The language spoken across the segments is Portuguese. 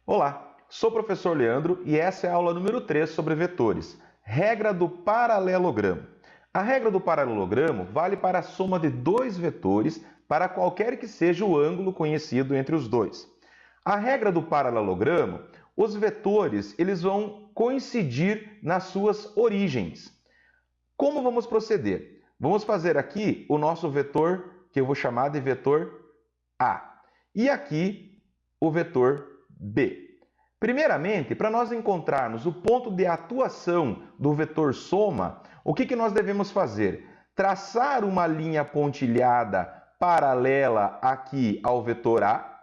Olá, sou o professor Leandro e essa é a aula número 3 sobre vetores. Regra do paralelogramo. A regra do paralelogramo vale para a soma de dois vetores para qualquer que seja o ângulo conhecido entre os dois. A regra do paralelogramo, os vetores eles vão coincidir nas suas origens. Como vamos proceder? Vamos fazer aqui o nosso vetor, que eu vou chamar de vetor A, e aqui o vetor B. Primeiramente, para nós encontrarmos o ponto de atuação do vetor soma, o que nós devemos fazer? Traçar uma linha pontilhada paralela aqui ao vetor A,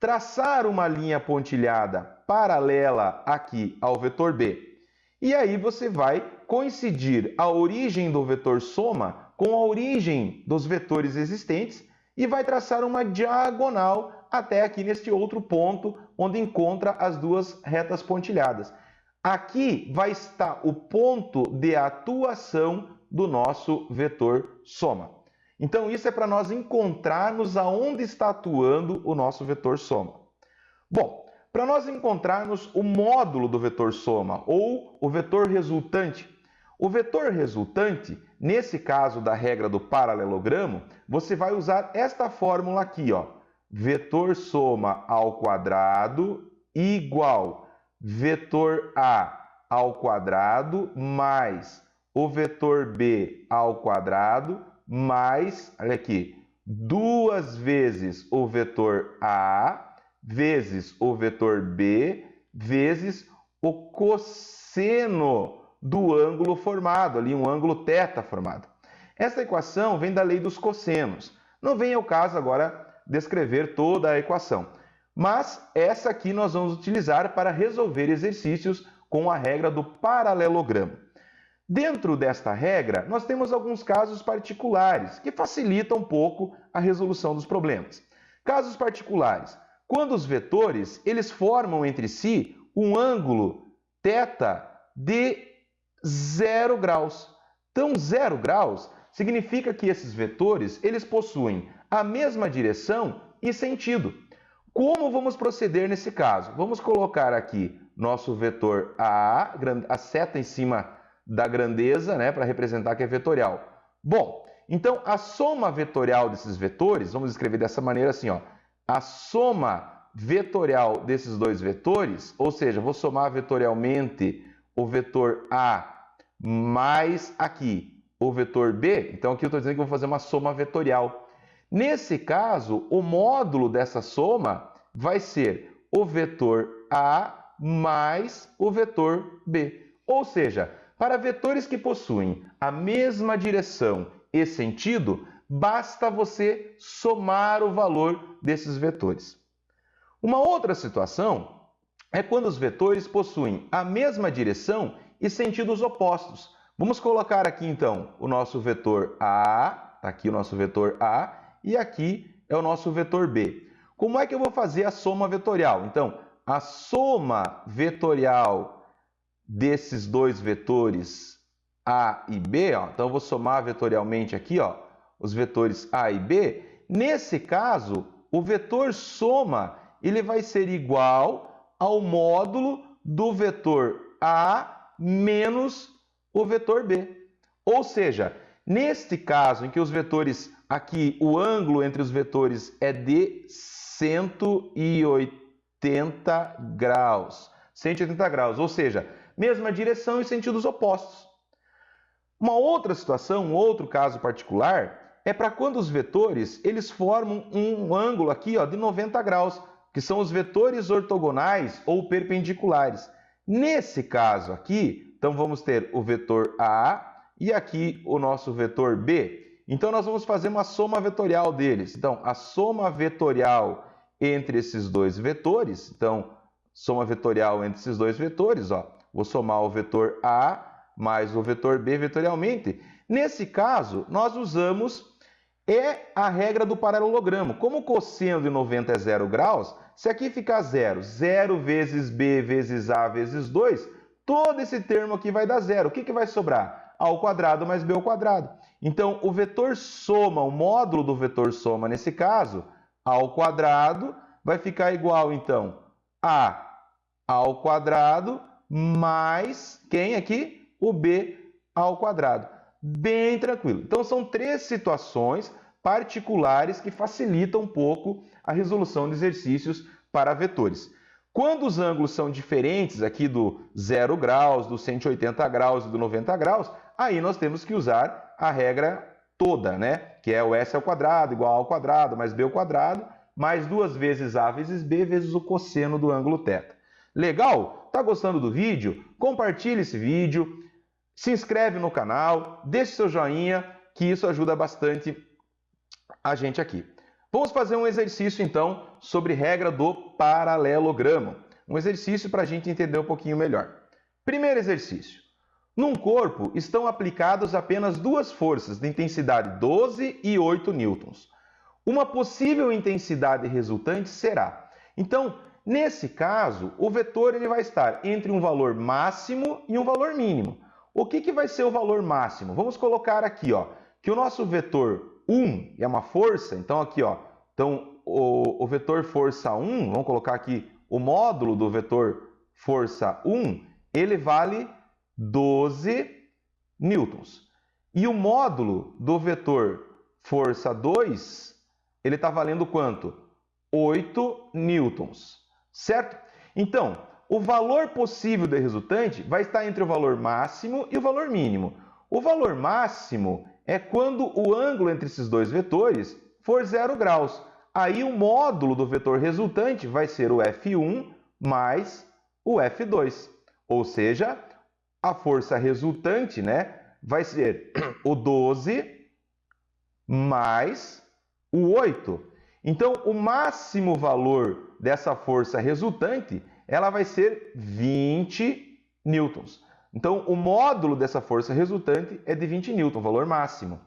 traçar uma linha pontilhada paralela aqui ao vetor B. E aí você vai coincidir a origem do vetor soma com a origem dos vetores existentes e vai traçar uma diagonal até aqui neste outro ponto, onde encontra as duas retas pontilhadas. Aqui vai estar o ponto de atuação do nosso vetor soma. Então, isso é para nós encontrarmos aonde está atuando o nosso vetor soma. Bom, para nós encontrarmos o módulo do vetor soma, ou o vetor resultante, o vetor resultante, nesse caso da regra do paralelogramo, você vai usar esta fórmula aqui, ó. Vetor soma ao quadrado igual vetor A ao quadrado mais o vetor B ao quadrado mais, olha aqui, 2 vezes o vetor A vezes o vetor B vezes o cosseno do ângulo formado, ali um ângulo θ formado. Essa equação vem da lei dos cossenos. Não vem ao caso agora descrever toda a equação, mas essa aqui nós vamos utilizar para resolver exercícios com a regra do paralelogramo. Dentro desta regra, nós temos alguns casos particulares que facilitam um pouco a resolução dos problemas. Casos particulares: quando os vetores eles formam entre si um ângulo θ de 0 graus. Então, 0 graus significa que esses vetores eles possuem a mesma direção e sentido. Como vamos proceder nesse caso? Vamos colocar aqui nosso vetor A, a seta em cima da grandeza, né, para representar que é vetorial. Bom, então a soma vetorial desses vetores, vamos escrever dessa maneira assim, ó. A soma vetorial desses dois vetores, ou seja, vou somar vetorialmente o vetor A mais aqui o vetor B, então aqui eu estou dizendo que eu vou fazer uma soma vetorial. Nesse caso, o módulo dessa soma vai ser o vetor A mais o vetor B. Ou seja, para vetores que possuem a mesma direção e sentido, basta você somar o valor desses vetores. Uma outra situação é quando os vetores possuem a mesma direção e sentidos opostos. Vamos colocar aqui então o nosso vetor A, aqui o nosso vetor A, e aqui é o nosso vetor B. Como é que eu vou fazer a soma vetorial? Então, a soma vetorial desses dois vetores A e B, ó, então eu vou somar vetorialmente aqui, ó, os vetores A e B. Nesse caso, o vetor soma ele vai ser igual ao módulo do vetor A menos o vetor B. Ou seja, neste caso em que os vetores aqui, o ângulo entre os vetores é de 180 graus. 180 graus, ou seja, mesma direção e sentidos opostos. Uma outra situação, um outro caso particular, é para quando os vetores eles formam um ângulo aqui, ó, de 90 graus, que são os vetores ortogonais ou perpendiculares. Nesse caso aqui, então vamos ter o vetor A e aqui o nosso vetor B. Então, nós vamos fazer uma soma vetorial deles. Então, a soma vetorial entre esses dois vetores, então, soma vetorial entre esses dois vetores, ó, vou somar o vetor A mais o vetor B vetorialmente. Nesse caso, nós usamos a regra do paralelogramo. Como o cosseno de 90 é 0 graus, se aqui ficar 0, 0 vezes B vezes A vezes 2, todo esse termo aqui vai dar 0. O que vai sobrar? A ao quadrado mais B ao quadrado. Então, o vetor soma, o módulo do vetor soma, nesse caso, A ao quadrado, vai ficar igual, então, A ao quadrado mais quem aqui? O b ao quadrado. Bem tranquilo. Então, são três situações particulares que facilitam um pouco a resolução de exercícios para vetores. Quando os ângulos são diferentes, aqui do 0 graus, do 180 graus e do 90 graus, aí nós temos que usar a regra toda, né? Que é o s ao quadrado igual a ao quadrado mais b ao quadrado, mais 2 vezes a vezes b vezes o cosseno do ângulo θ. Legal? Tá gostando do vídeo? Compartilhe esse vídeo, se inscreve no canal, deixe seu joinha, que isso ajuda bastante a gente aqui. Vamos fazer um exercício, então, sobre regra do paralelogramo. Um exercício para a gente entender um pouquinho melhor. Primeiro exercício. Num corpo estão aplicadas apenas duas forças de intensidade 12 e 8 newtons. Uma possível intensidade resultante será. Então, nesse caso, o vetor ele vai estar entre um valor máximo e um valor mínimo. O que vai ser o valor máximo? Vamos colocar aqui, ó, que o nosso vetor 1 é uma força, então aqui, ó, então o vetor força 1, vamos colocar aqui o módulo do vetor força 1, ele vale 12 newtons. E o módulo do vetor força 2, ele está valendo quanto? 8 newtons, certo? Então, o valor possível do resultante vai estar entre o valor máximo e o valor mínimo. O valor máximo é quando o ângulo entre esses dois vetores for 0 graus. Aí o módulo do vetor resultante vai ser o F1 mais o F2. Ou seja, a força resultante, né, vai ser o 12 mais o 8. Então, o máximo valor dessa força resultante, ela vai ser 20 newtons. Então, o módulo dessa força resultante é de 20 newton, valor máximo.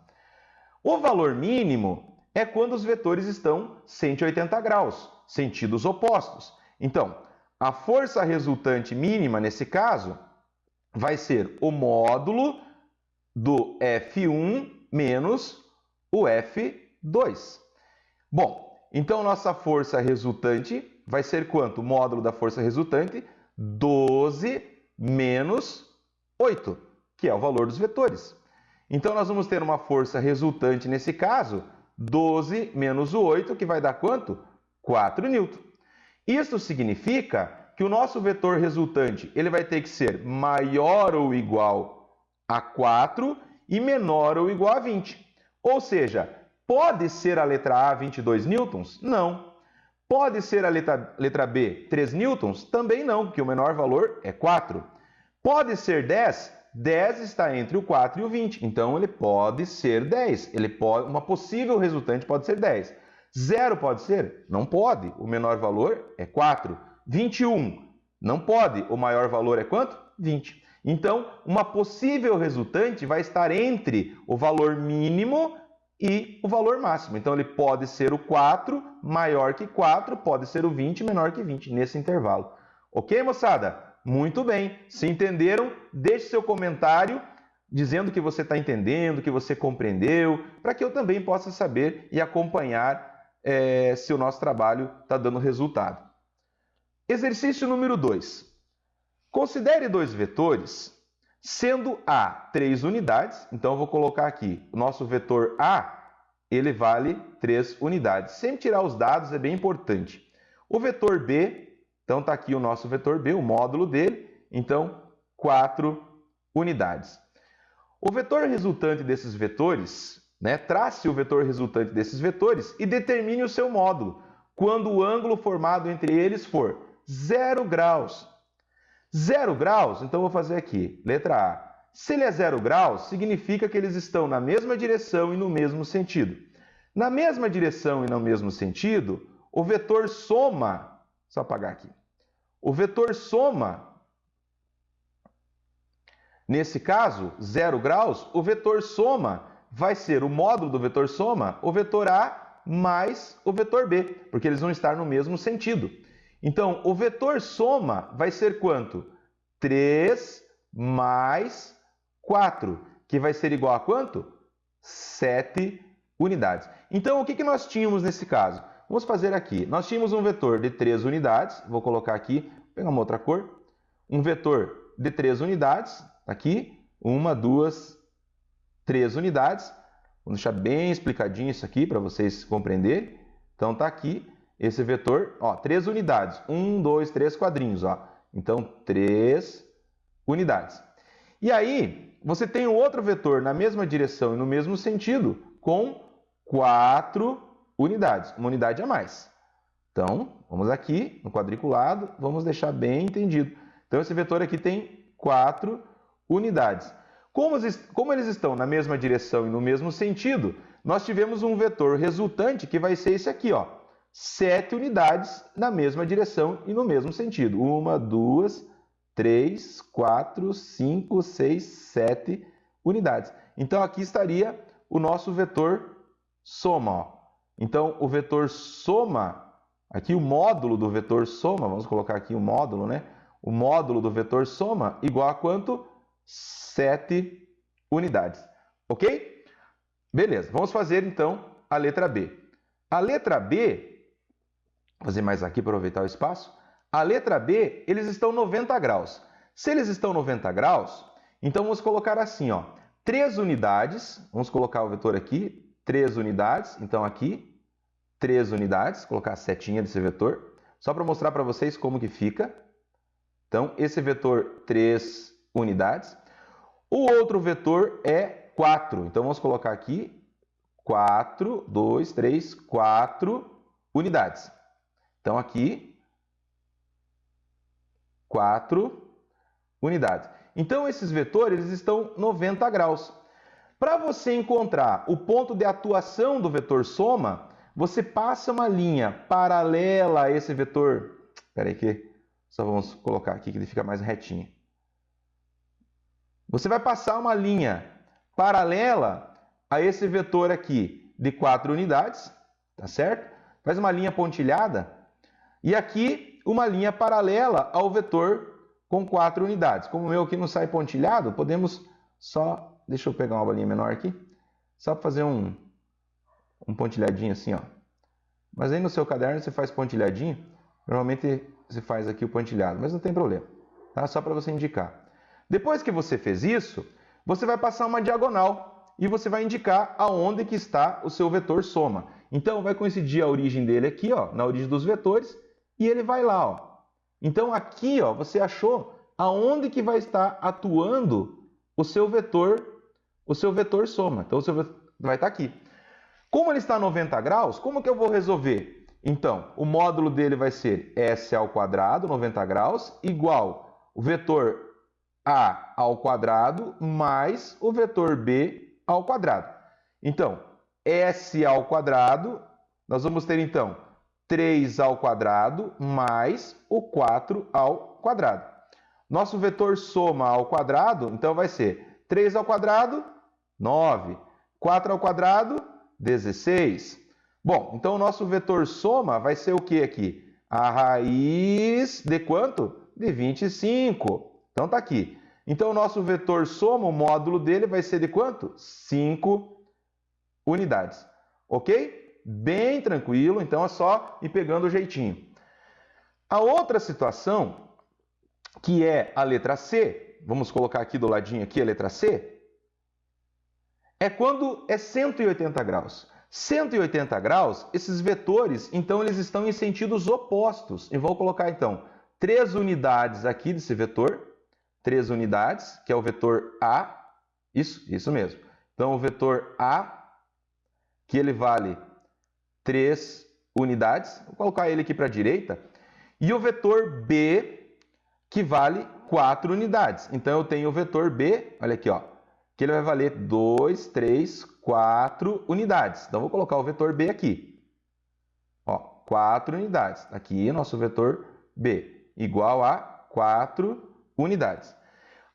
O valor mínimo é quando os vetores estão 180 graus, sentidos opostos. Então, a força resultante mínima, nesse caso, vai ser o módulo do F1 menos o F2. Bom, então nossa força resultante vai ser quanto? O módulo da força resultante, 12 menos 8, que é o valor dos vetores. Então, nós vamos ter uma força resultante, nesse caso, 12 menos o 8, que vai dar quanto? 4 newton. Isso significa que o nosso vetor resultante ele vai ter que ser maior ou igual a 4 e menor ou igual a 20. Ou seja, pode ser a letra A 22 newtons? Não. Pode ser a letra B 3 newtons? Também não, porque o menor valor é 4. Pode ser 10? 10 está entre o 4 e o 20, então ele pode ser 10. Uma possível resultante pode ser 10. 0 pode ser? Não pode, o menor valor é 4. 21, não pode, o maior valor é quanto? 20. Então, uma possível resultante vai estar entre o valor mínimo e o valor máximo. Então, ele pode ser o 4 maior que 4, pode ser o 20 menor que 20, nesse intervalo. Ok, moçada? Muito bem. Se entenderam, deixe seu comentário dizendo que você está entendendo, que você compreendeu, para que eu também possa saber e acompanhar se o nosso trabalho está dando resultado. Exercício número 2. Considere dois vetores, sendo A 3 unidades. Então, eu vou colocar aqui, o nosso vetor A, ele vale 3 unidades. Sempre tirar os dados é bem importante. O vetor B, então está aqui o nosso vetor B, o módulo dele, então 4 unidades. O vetor resultante desses vetores, né, trace o vetor resultante desses vetores e determine o seu módulo, quando o ângulo formado entre eles for 0 graus. 0 graus, então vou fazer aqui, letra A. Se ele é 0 graus, significa que eles estão na mesma direção e no mesmo sentido. Na mesma direção e no mesmo sentido, o vetor soma, só apagar aqui, o vetor soma, nesse caso, 0 graus, o vetor soma vai ser o módulo do vetor soma, o vetor A mais o vetor B, porque eles vão estar no mesmo sentido. Então, o vetor soma vai ser quanto? 3 mais 4, que vai ser igual a quanto? 7 unidades. Então, o que nós tínhamos nesse caso? Vamos fazer aqui. Nós tínhamos um vetor de 3 unidades, vou colocar aqui pegar uma outra cor, um vetor de 3 unidades, aqui, 1, 2, 3 unidades. Vou deixar bem explicadinho isso aqui para vocês compreenderem. Então tá aqui esse vetor, ó, 3 unidades, 1, 2, 3 quadrinhos, ó. Então 3 unidades. E aí, você tem um outro vetor na mesma direção e no mesmo sentido com 4 unidades, uma unidade a mais. Então, vamos aqui no quadriculado, vamos deixar bem entendido. Então, esse vetor aqui tem 4 unidades. Como eles estão na mesma direção e no mesmo sentido, nós tivemos um vetor resultante que vai ser esse aqui, ó, 7 unidades na mesma direção e no mesmo sentido. 1, 2, 3, 4, 5, 6, 7 unidades. Então, aqui estaria o nosso vetor soma. Ó. Então, o vetor soma, aqui o módulo do vetor soma, vamos colocar aqui o módulo, né? O módulo do vetor soma igual a quanto? 7 unidades. Ok? Beleza, vamos fazer então a letra B. A letra B, vou fazer mais aqui para aproveitar o espaço. A letra B, eles estão 90 graus. Se eles estão 90 graus, então vamos colocar assim, ó, 3 unidades, vamos colocar o vetor aqui, 3 unidades, então aqui, 3 unidades, colocar a setinha desse vetor, só para mostrar para vocês como que fica. Então, esse vetor 3 unidades. O outro vetor é 4, então vamos colocar aqui 4, 2, 3, 4 unidades. Então, aqui, 4 unidades. Então, esses vetores eles estão 90 graus. Para você encontrar o ponto de atuação do vetor soma, você passa uma linha paralela a esse vetor. Espera aí que só vamos colocar aqui que ele fica mais retinho. Você vai passar uma linha paralela a esse vetor aqui de 4 unidades, tá certo? Faz uma linha pontilhada e aqui uma linha paralela ao vetor com 4 unidades. Como o meu aqui não sai pontilhado, podemos só... Deixa eu pegar uma bolinha menor aqui. Só para fazer um pontilhadinho assim, ó. Mas aí no seu caderno você faz pontilhadinho. Normalmente você faz aqui o pontilhado, mas não tem problema. Tá? Só para você indicar. Depois que você fez isso, você vai passar uma diagonal e você vai indicar aonde que está o seu vetor soma. Então, vai coincidir a origem dele aqui, ó, na origem dos vetores, e ele vai lá. Ó. Então, aqui ó, você achou aonde que vai estar atuando o seu vetor soma. Então, o seu vetor vai estar aqui. Como ele está a 90 graus, como que eu vou resolver? Então, o módulo dele vai ser S ao quadrado, 90 graus, igual o vetor A ao quadrado mais o vetor B ao quadrado. Então, S ao quadrado, nós vamos ter então 3 ao quadrado mais o 4 ao quadrado. Nosso vetor soma ao quadrado, então vai ser 3 ao quadrado, 9. 4 ao quadrado, 16. Bom, então o nosso vetor soma vai ser o que aqui? A raiz de quanto? De 25. Então está aqui. Então o nosso vetor soma, o módulo dele vai ser de quanto? 5 unidades. Ok? Bem tranquilo, então é só ir pegando o jeitinho. A outra situação, que é a letra C, vamos colocar aqui do ladinho aqui a letra C, é quando é 180 graus. 180 graus, esses vetores, então eles estão em sentidos opostos. E vou colocar então 3 unidades aqui desse vetor, 3 unidades, que é o vetor A, isso mesmo. Então o vetor A, que ele vale 3 unidades, vou colocar ele aqui para a direita, e o vetor B, que vale 4 unidades. Então eu tenho o vetor B, olha aqui, ó, que ele vai valer 2, 3, 4 unidades. Então vou colocar o vetor B aqui. Ó, 4 unidades. Aqui o nosso vetor B, igual a 4 unidades.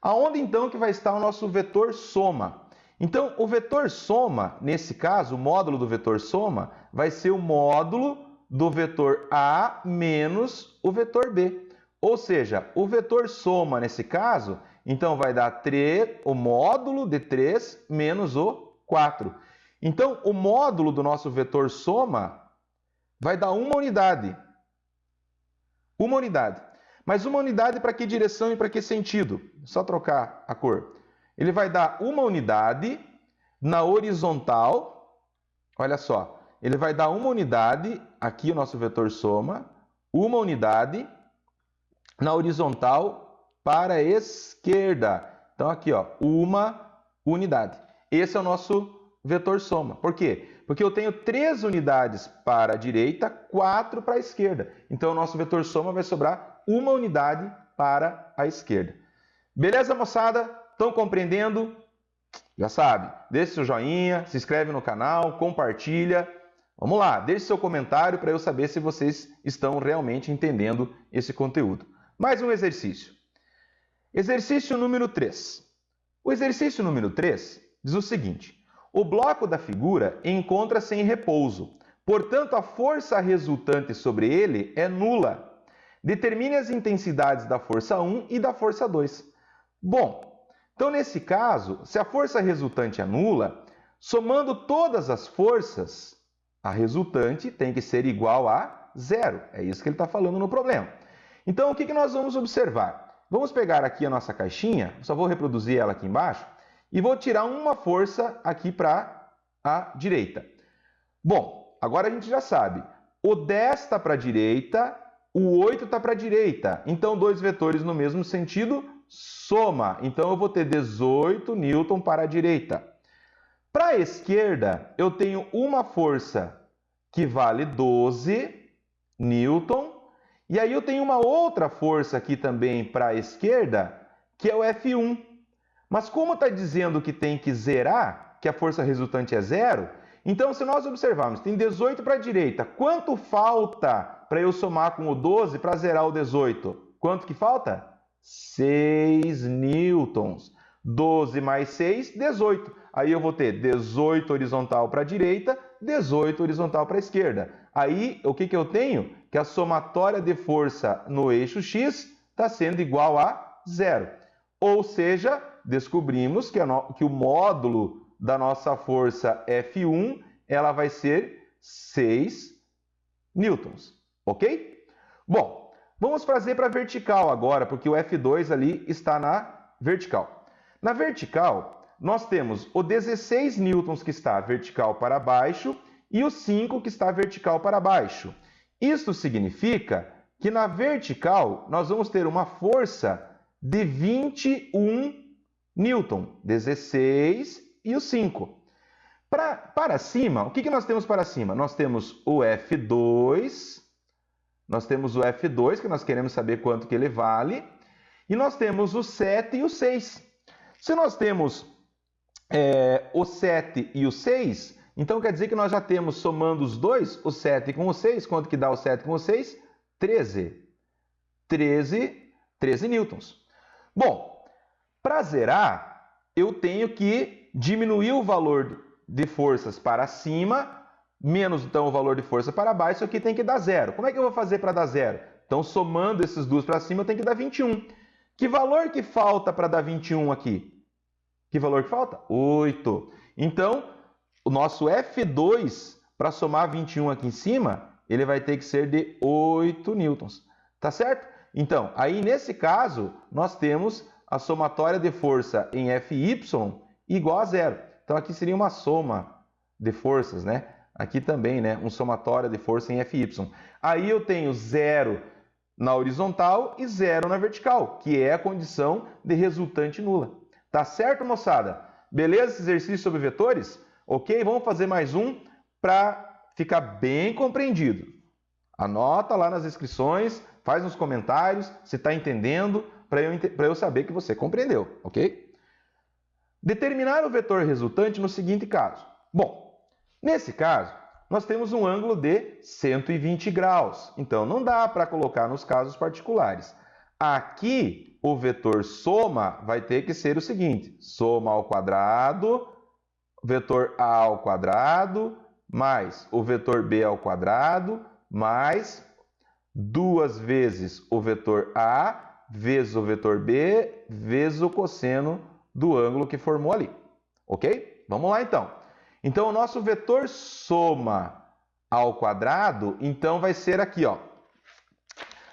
Aonde então que vai estar o nosso vetor soma? Então, o vetor soma, nesse caso, o módulo do vetor soma, vai ser o módulo do vetor A menos o vetor B. Ou seja, o vetor soma, nesse caso, então vai dar 3, o módulo de 3 menos o 4. Então, o módulo do nosso vetor soma vai dar uma unidade. Uma unidade. Mas uma unidade para que direção e para que sentido? Só trocar a cor. Ele vai dar uma unidade na horizontal. Olha só, ele vai dar uma unidade, aqui o nosso vetor soma, uma unidade na horizontal para a esquerda. Então aqui, ó, uma unidade. Esse é o nosso vetor soma. Por quê? Porque eu tenho 3 unidades para a direita, 4 para a esquerda. Então o nosso vetor soma vai sobrar uma unidade para a esquerda. Beleza, moçada? Estão compreendendo? Já sabe, deixe seu joinha, se inscreve no canal, compartilha. Vamos lá, deixe seu comentário para eu saber se vocês estão realmente entendendo esse conteúdo. Mais um exercício. Exercício número 3. O exercício número 3 diz o seguinte: o bloco da figura encontra-se em repouso, portanto a força resultante sobre ele é nula. Determine as intensidades da força 1 e da força 2. Bom, então nesse caso, se a força resultante é nula, somando todas as forças, a resultante tem que ser igual a zero. É isso que ele está falando no problema. Então o que nós vamos observar? Vamos pegar aqui a nossa caixinha, só vou reproduzir ela aqui embaixo, e vou tirar uma força aqui para a direita. Bom, agora a gente já sabe, o 10 está para a direita, o 8 está para a direita. Então, dois vetores no mesmo sentido, soma. Então, eu vou ter 18 newton para a direita. Para a esquerda, eu tenho uma força que vale 12 newton. E aí eu tenho uma outra força aqui também para a esquerda, que é o F1. Mas como está dizendo que tem que zerar, que a força resultante é zero, então se nós observarmos, tem 18 para a direita, quanto falta para eu somar com o 12 para zerar o 18? Quanto que falta? 6 newtons. 12 mais 6, 18. Aí eu vou ter 18 horizontal para a direita, 18 horizontal para a esquerda. Aí, o que eu tenho? Que a somatória de força no eixo X está sendo igual a zero. Ou seja, descobrimos que o módulo da nossa força F1 ela vai ser 6 newtons. Ok? Bom, vamos fazer para a vertical agora, porque o F2 ali está na vertical. Na vertical, nós temos o 16 newtons que está vertical para baixo e o 5 que está vertical para baixo. Isso significa que na vertical nós vamos ter uma força de 21 newton, 16 e o 5. Para cima, o que nós temos para cima? Nós temos o F2, que nós queremos saber quanto que ele vale, e nós temos o 7 e o 6. Se nós temos o 7 e o 6, então quer dizer que nós já temos, somando os dois, o 7 com o 6, quanto que dá o 7 com o 6? 13. 13 newtons. Bom, para zerar, eu tenho que diminuir o valor de forças para cima, menos então o valor de força para baixo, isso aqui tem que dar zero. Como é que eu vou fazer para dar zero? Então, somando esses dois para cima, eu tenho que dar 21. Que valor que falta para dar 21 aqui? Que valor que falta? 8. Então, o nosso F2, para somar 21 aqui em cima, ele vai ter que ser de 8 newtons. Tá certo? Então, aí nesse caso, nós temos a somatória de força em Fy igual a zero. Então, aqui seria uma soma de forças, né? Aqui também, né? Um somatória de força em Fy. Aí eu tenho zero na horizontal e zero na vertical, que é a condição de resultante nula. Tá certo, moçada? Beleza esse exercício sobre vetores? Ok? Vamos fazer mais um para ficar bem compreendido. Anota lá nas inscrições, faz nos comentários se está entendendo, para eu saber que você compreendeu, ok? Determinar o vetor resultante no seguinte caso. Bom, nesse caso, nós temos um ângulo de 120 graus. Então, não dá para colocar nos casos particulares. Aqui, o vetor soma vai ter que ser o seguinte: soma ao quadrado, vetor A ao quadrado, mais o vetor B ao quadrado, mais 2 vezes o vetor A, vezes o vetor B, vezes o cosseno do ângulo que formou ali. Ok? Vamos lá, então. Então, o nosso vetor soma ao quadrado, então vai ser aqui, ó.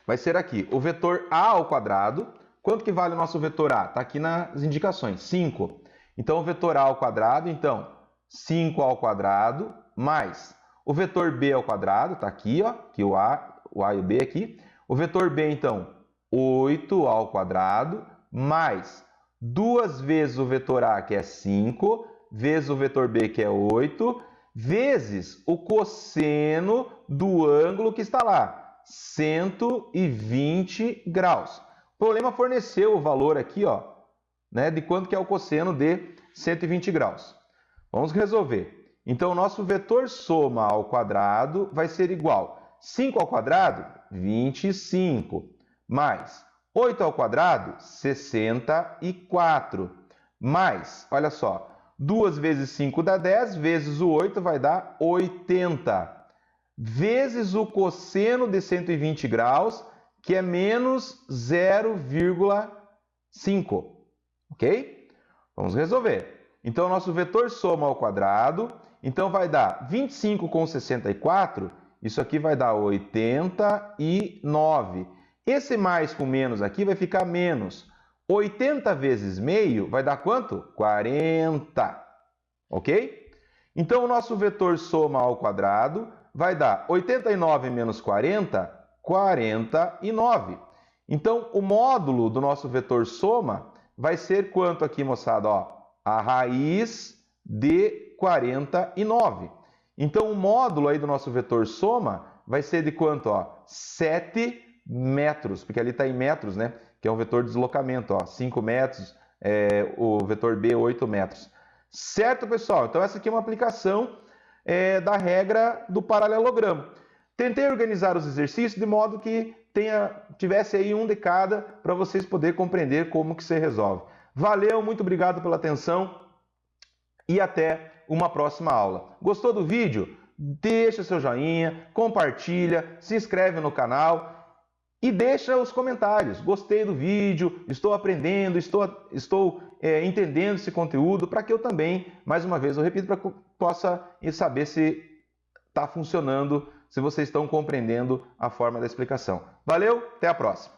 vai ser aqui o vetor a ao quadrado. Quanto que vale o nosso vetor a? Está aqui nas indicações, 5. Então, o vetor a ao quadrado, então, 5 ao quadrado, mais o vetor b ao quadrado, está aqui, ó, que o a e o b aqui. O vetor b, então, 8 ao quadrado, mais 2 vezes o vetor a, que é 5, vezes o vetor b, que é 8, vezes o cosseno do ângulo que está lá, 120 graus. O problema forneceu o valor aqui, ó, né, de quanto que é o cosseno de 120 graus. Vamos resolver. Então, o nosso vetor soma ao quadrado vai ser igual a 5 ao quadrado, 25, mais 8 ao quadrado, 64, mais, olha só, 2 vezes 5 dá 10, vezes o 8 vai dar 80, vezes o cosseno de 120 graus, que é menos 0,5, ok? Vamos resolver. Então, o nosso vetor soma ao quadrado, então vai dar 25 com 64, isso aqui vai dar 89. Esse mais com menos aqui vai ficar menos. 80 vezes meio vai dar quanto? 40, ok? Então, o nosso vetor soma ao quadrado vai dar 89 menos 40, 49. Então, o módulo do nosso vetor soma vai ser quanto aqui, moçada? Ó, a raiz de 49. Então, o módulo aí do nosso vetor soma vai ser de quanto? Ó? 7 metros, porque ali está em metros, né? Que é um vetor de deslocamento, ó, 5 metros, o vetor B 8 metros. Certo, pessoal? Então, essa aqui é uma aplicação da regra do paralelogramo. Tentei organizar os exercícios de modo que tivesse aí um de cada para vocês poderem compreender como que se resolve. Valeu, muito obrigado pela atenção e até uma próxima aula. Gostou do vídeo? Deixa seu joinha, compartilha, se inscreve no canal e deixa os comentários. Gostei do vídeo, estou aprendendo, estou entendendo esse conteúdo, para que eu também, mais uma vez, eu repito, para que eu possa saber se está funcionando, se vocês estão compreendendo a forma da explicação. Valeu, até a próxima!